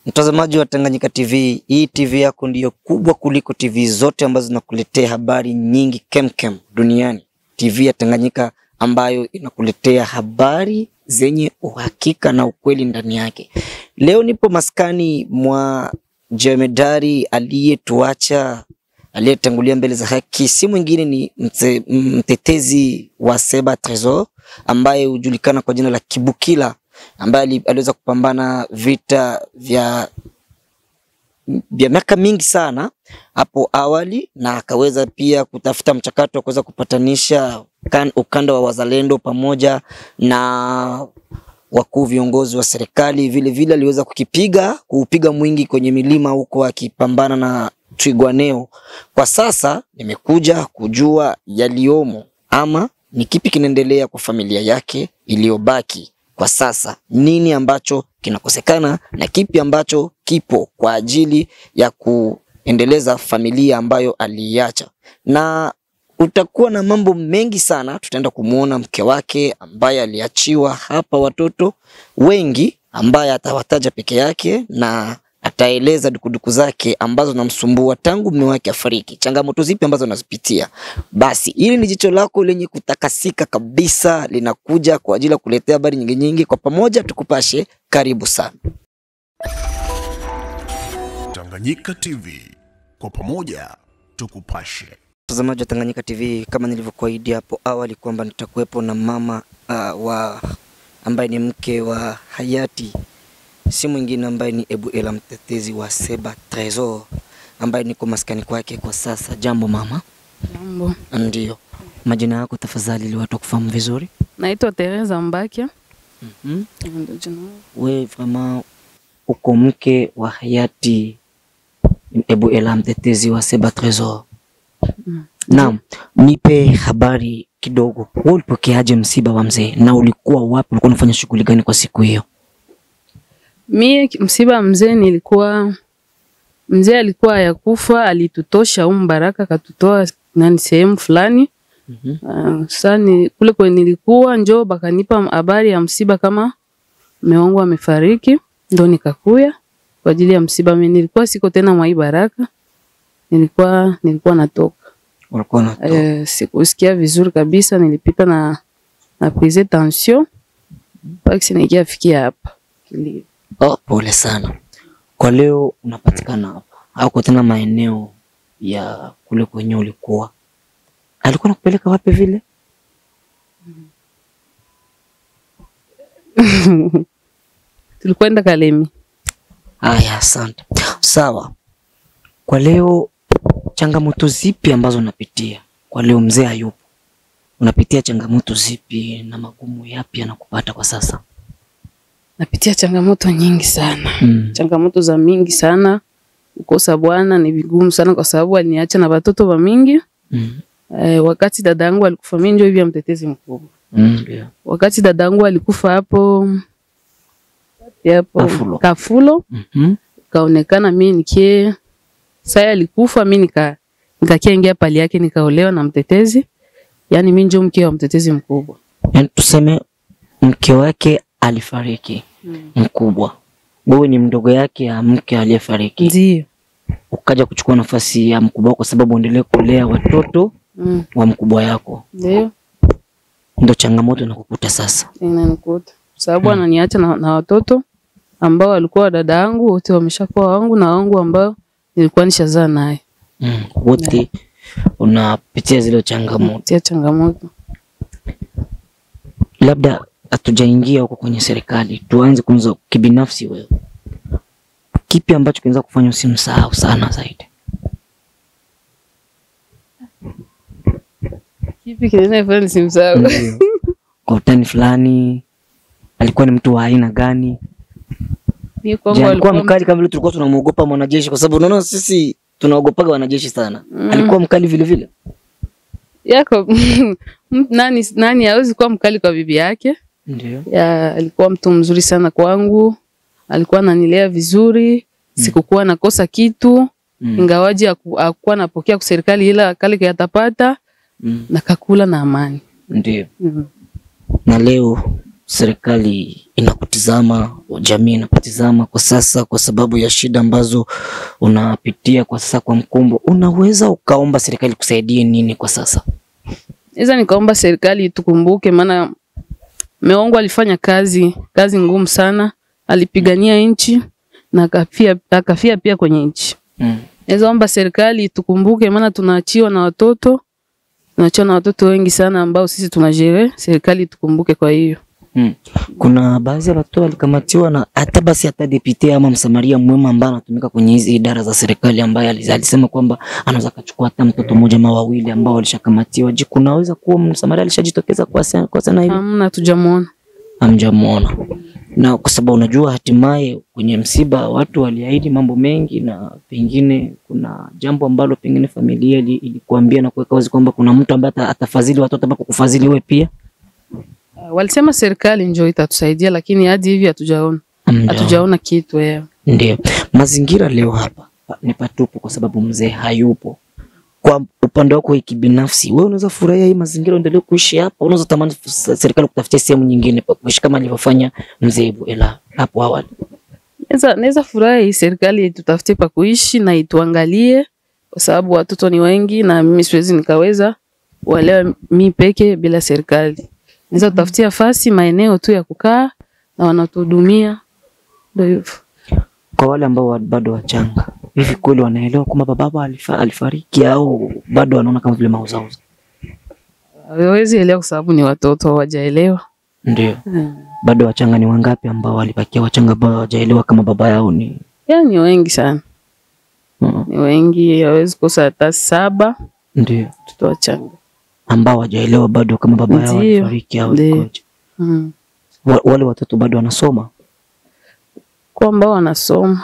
Mtazamaji wa Tanganyika TV, hii TV yako ndiyo kubwa kuliko TV zote ambazo zinakuletea habari nyingi kemkem duniani. TV ya Tanganyika ambayo inakuletea habari zenye uhakika na ukweli ndani yake. Leo nipo maskani mwa jemedari aliyetuacha, aliyetangulia mbele za haki. Si mwingine ni mtetezi wa Seba Tresor ambaye hujulikana kwa jina la Kibukila, ambaye aliweza kupambana vita vya miaka mingi sana hapo awali, na akaweza pia kutafuta mchakato wa kuweza kupatanisha ukanda wa wazalendo pamoja na wakuu viongozi wa serikali. Vile vile aliweza kuupiga mwingi kwenye milima huko akipambana na Twigwaneo. Kwa sasa nimekuja kujua yaliomo ama ni kipi kinaendelea kwa familia yake iliyobaki. Kwa sasa nini ambacho kinakosekana na kipi ambacho kipo kwa ajili ya kuendeleza familia ambayo aliacha. Na utakuwa na mambo mengi sana. Tutaenda kumuona mke wake ambaye aliachiwa hapa watoto wengi, ambaye atawataja peke yake na ataeleza dukuduku zake ambazo namsumbua tangu mume wake afariki. Changamoto zipi ambazo anazipitia. Basi hili ni jicho lako lenye kutakasika kabisa, linakuja kwa ajili ya kuletea habari nyingi. Kwa pamoja tukupashe. Karibu sana. Tanganyika TV, kwa pamoja tukupashe. Mtazamaji wa Tanganyika TV, kama nilivyokuahidi hapo awali kwamba nitakuwepo na mama ambaye ni mke wa hayati, si mwingine ambaye ni Ebuela, mtetezi wa Seba Tresor, ambaye niko maskani kwake kwa sasa. Jambo mama. Jambo. Ndio. Majina yako tafadhali ili watu kufahamu vizuri. Naitwa Teresa Mbakia. Ndio jina. Wewe vraiment uko mke wa hayati Ebuela, mtetezi wa Seba Tresor. Naam, nipe habari kidogo. Wewe ulipokeaje msiba wa mzee na ulikuwa wapi? Ulikuwa unafanya shughuli gani kwa siku hiyo? Mie msiba mzee mzee alikuwa ya kufa, alitutosha Baraka katutoa sehemu fulani. Sasa kule kwa nilikuwa njoo bakanipa habari ya msiba kama mume wangu amefariki, ndo nikakuya kwa ajili ya msiba. Mimi nilikuwa siko tena mwa Baraka. Nilikuwa natoka. Ulikuwa natoka? Sikusikia vizuri kabisa, nilipita na prise tension. Basi nikifikia hapa. Oh, pole sana. Kwa leo unapatikana hapa au kwa tena maeneo ya kule kwenye ulikuwa? Alikuwa nakupeleka wapi vile? Tulikwenda Kalemi. Aya, asante. Sawa. Kwa leo changamoto zipi ambazo unapitia? Kwa leo mzee hayupo. Unapitia changamoto zipi na magumu yapi yanakupata kwa sasa? Napitia changamoto nyingi sana. Changamoto za mingi sana. Kukosa bwana ni vigumu sana kwa sababu aliniacha na watoto wa mingi. Wakati dadangu alikufa, mimi ndio hivi mtetezi mkubwa. Yeah. Wakati dadangu alikufa hapo Kafulo. Kaonekana mimi nikie saya alikufa, mimi nikakiingia pali yake, nikaolewa na mtetezi. Yaani mimi ndio mke wa mtetezi mkubwa. Yaani tuseme mke wake alifariki mkubwa. Wewe ni mdogo yake ya mke aliyefariki. Ndio. Ukaja kuchukua nafasi ya mkubwa kwa sababu uendelee kulea watoto wa mkubwa yako. Ndio. Ndio changamoto inakukuta sasa. Inanikuta. Sababu ananiacha na watoto ambao walikuwa dada yangu, wote wameshakuwa wangu na wangu ambao nilikuwa nishazaa naye. Wote unapitia zile changamoto. Labda hatujaingia huko kwenye serikali, tuanze kwanza kibinafsi. Wewe kipi ambacho kinaweza kufanya usimsahau sana zaidi? Kipi kinaweza kufanya usimsahau? Kwa utani fulani alikuwa ni mtu wa aina gani? Mimi kwangu alikuwa mkali kama vile tulikuwa tunamuogopa mwanajeshi, kwa sababu unaona sisi tunaogopaga wanajeshi sana. Alikuwa mkali vile vile? Yako nani hawezi kuwa mkali kwa bibi yake? Ndio. Alikuwa mtu mzuri sana kwangu. Alikuwa ananilea vizuri. Sikukuwa nakosa kitu. Ingawaji hakuwa napokea kwa serikali, ila kale kayatapata na kakula na amani. Ndio. Na leo serikali inakutizama, jamii inakutizama kwa sasa kwa sababu ya shida ambazo unapitia kwa sasa kwa Mkumbo, unaweza ukaomba serikali kusaidie nini kwa sasa? Nikaomba serikali tukumbuke, maana Meongo alifanya kazi ngumu sana, alipigania nchi na akafia pia kwenye nchi. Omba serikali tukumbuke, maana tunaachiwa na watoto wengi sana ambao sisi tunajere. Serikali tukumbuke kwa hiyo. Kuna baadhi ya watu walikamatiwa na hata deputy ama msamaria mwema ambaye anatumika kwenye hizi idara za serikali, ambaye alisema kwamba anaweza kuchukua hata mtoto mmoja ama wawili ambao walishakamatiwa. Je, kunaweza kuwa msamaria alishajitokeza kwa sana hivi? Hamna, tujamuona. Hamjamuona. Na kwa sababu unajua hatimaye kwenye msiba watu waliahidi mambo mengi, na pengine kuna jambo ambalo pengine familia ilikuambia na kuweka wazi kwamba kuna mtu ambaye atafadhili watoto ambao kukufadhili wewe pia. Walisema serikali njoo itatusaidia, lakini hadi hivi hatujaona kitu yao. Ndio. Mazingira leo hapa ni patupu kwa sababu mzee hayupo. Kwa upande wako kibinafsi, wewe unaweza furahia hii mazingira uendelee kuishi hapa? Unaweza tamani serikali kutafutia sehemu nyingine pa kuishi kama alivyofanya mzee Buela hapo awali? Naweza furahia serikali tutafutie pa kuishi na ituangalie, kwa sababu watoto ni wengi na mimi siwezi nikaweza walewa mimi peke bila serikali. Naweza tutafutia fasi maeneo tu ya kukaa na wanatuhudumia. Ndio hivyo. Kwa wale ambao bado wachanga, hivi kweli wanaelewa kwamba baba alifariki au bado wanaona kama vile mauzauza? Hawezi elewa kwa sababu ni watoto hawajaelewa. Ndio. Bado wachanga ni wangapi ambao walibakia wachanga ambao hawajaelewa kama baba yao ni? Ni wengi sana. Ni wengi, hawezi kosa hata 7. Ndio. Watoto wachanga ambao hawajaelewa bado kama baba yao alifariki au ikoje. Wale watoto bado wanasoma? Kwa ambao wanasoma.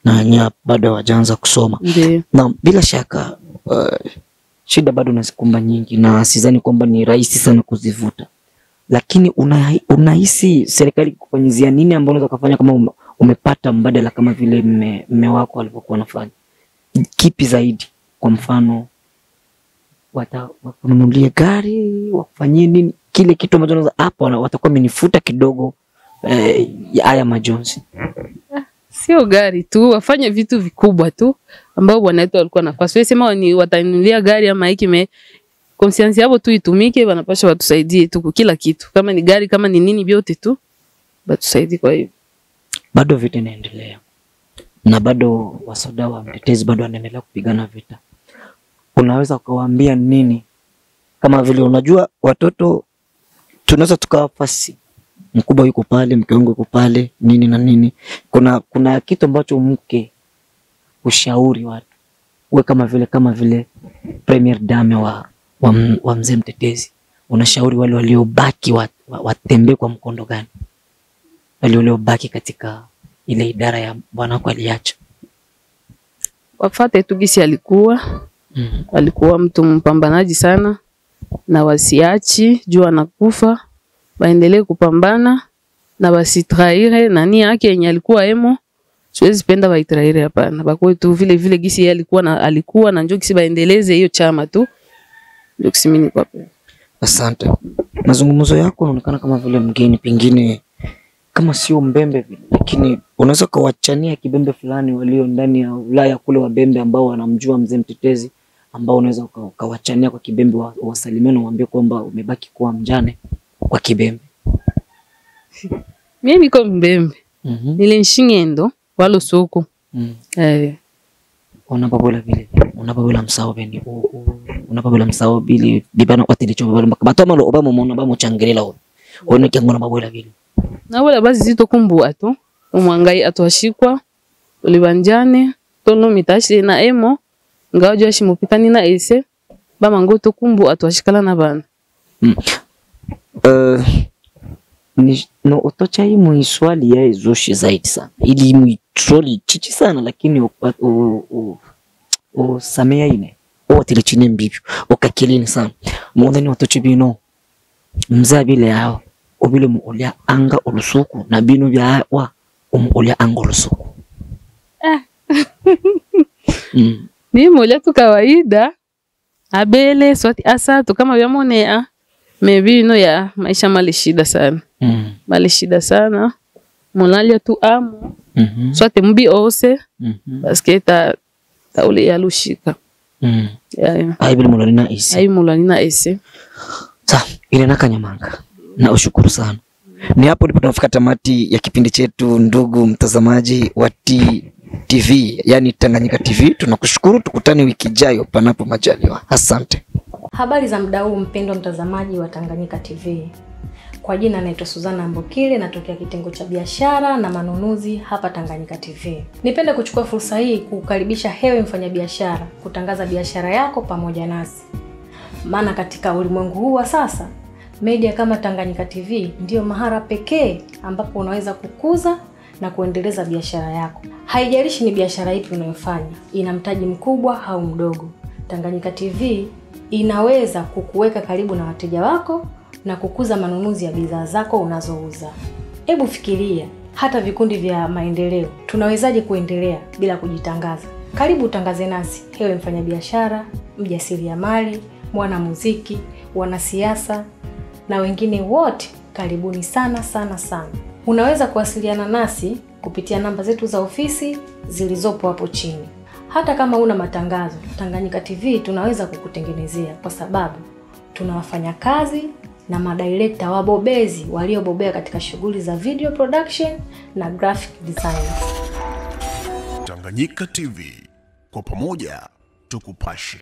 Na nya bado hawajaanza kusoma. Na bila shaka shida bado nazikumba nyingi, na sidhani kwamba ni rahisi sana kuzivuta. Lakini unahisi serikali kufanyizia nini ambao unaweza kufanya kama umepata mbadala kama vile mme wako alivyokuwa anafanya? Kipi zaidi? Kwa mfano wakununulie gari, wakufanyie nini? Kile kitu ambacho unaweza hapa watakuwa wamenifuta kidogo haya majonzi. Sio gari tu, wafanye vitu vikubwa tu ambao bwana wetu alikuwa nafasi. Wewe sema ni watanunulia gari ama hiki conscience yao tu itumike, wanapaswa watusaidie tu kila kitu. Kama ni gari, kama ni nini, vyote tu watusaidie. Kwa hiyo bado vita inaendelea. Na bado wasoda wa mtetezi bado wanaendelea kupigana vita. Unaweza kuwaambia nini? Kama vile unajua watoto tunaweza tukawafasi. Mkubwa yuko pale, mke wangu yuko pale, nini na nini. Kuna kitu ambacho mke ushauri watu. Uwe kama vile premier dame wa mzee mtetezi. Unashauri wale waliobaki watembee kwa mkondo gani? Wale waliobaki katika ile idara ya bwana wako aliacha. Wafate tu gisi alikuwa. Alikuwa mtu mpambanaji sana, na wasiachi jua anakufa. Waendelee kupambana na wasitraire nani yake yenye alikuwa emo. Siwezi penda waitraire, hapana. Bakwe tu vile gisi yeye alikuwa na njoo gisi baendeleze hiyo chama tu. Ndio kisimini kwa pia. Asante. Mazungumzo yako yanaonekana kama vile mgeni, pengine kama sio mbembe vile, lakini unaweza kuwachania kibembe fulani walio ndani ya Ulaya kule, wabembe ambao wanamjua mzee mtetezi, ambao unaweza ukawachania kwa kibembe wasalimeni, waambie kwamba umebaki kuwa mjane kwa kibembe. Mimi niko mbembe. Nilishingendo walo soko. Unababola msaobe unababola msaobe bibana watilicho batoma lo obama mona ba muchangelela ho one kyango na babola vile na wala basi zito kumbu ato umwangai atwashikwa ulibanjane tono mitashi na emo ngajo ashimupitani na ese bama ngoto kumbu atwashikala na bana. No otocha hii muiswali ya zoshi zaidi sana. Ili muitroli chichi sana, lakini o samea ine. O tilichine mbibyo. O kakilini sana. Mwondani watochi bino. Mza bile yao. O bile muulia anga ulusuku. Na bino bia wa. Umulia anga ulusuku. Ni muulia tu kawaida. Abele swati asatu kama vya monea. maybe no ya maisha mali shida sana. Mali shida sana. Monalia tu amo. Swate mbi ose. Paske ta ule ya lushika. Aibili mulalina isi. Aibili mulalina isi. Sa, ile Nakanyamanga. Na ushukuru sana. Ni hapo ndipo tunafika tamati ya kipindi chetu, ndugu mtazamaji wa TV, yani Tanganyika TV. Tunakushukuru, tukutane wiki ijayo panapo majaliwa. Asante. Habari za muda huu mpendwa mtazamaji wa Tanganyika TV. Kwa jina naitwa Suzana Mbokile, natokea kitengo cha biashara na manunuzi hapa Tanganyika TV. Nipende kuchukua fursa hii kukukaribisha hewe mfanyabiashara kutangaza biashara yako pamoja nasi. Maana katika ulimwengu huu wa sasa, media kama Tanganyika TV ndio mahara pekee ambapo unaweza kukuza na kuendeleza biashara yako. Haijalishi ni biashara ipi unayofanya, ina mtaji mkubwa au mdogo. Tanganyika TV inaweza kukuweka karibu na wateja wako na kukuza manunuzi ya bidhaa zako unazouza. Hebu fikiria, hata vikundi vya maendeleo tunawezaje kuendelea bila kujitangaza? Karibu utangaze nasi, hewe mfanyabiashara, mjasiriamali, mwanamuziki, wanasiasa na wengine wote. Karibuni sana sana sana. Unaweza kuwasiliana nasi kupitia namba zetu za ofisi zilizopo hapo chini. Hata kama una matangazo, Tanganyika TV tunaweza kukutengenezea, kwa sababu tuna wafanyakazi na madirector wabobezi waliobobea katika shughuli za video production na graphic design. Tanganyika TV, kwa pamoja tukupashe.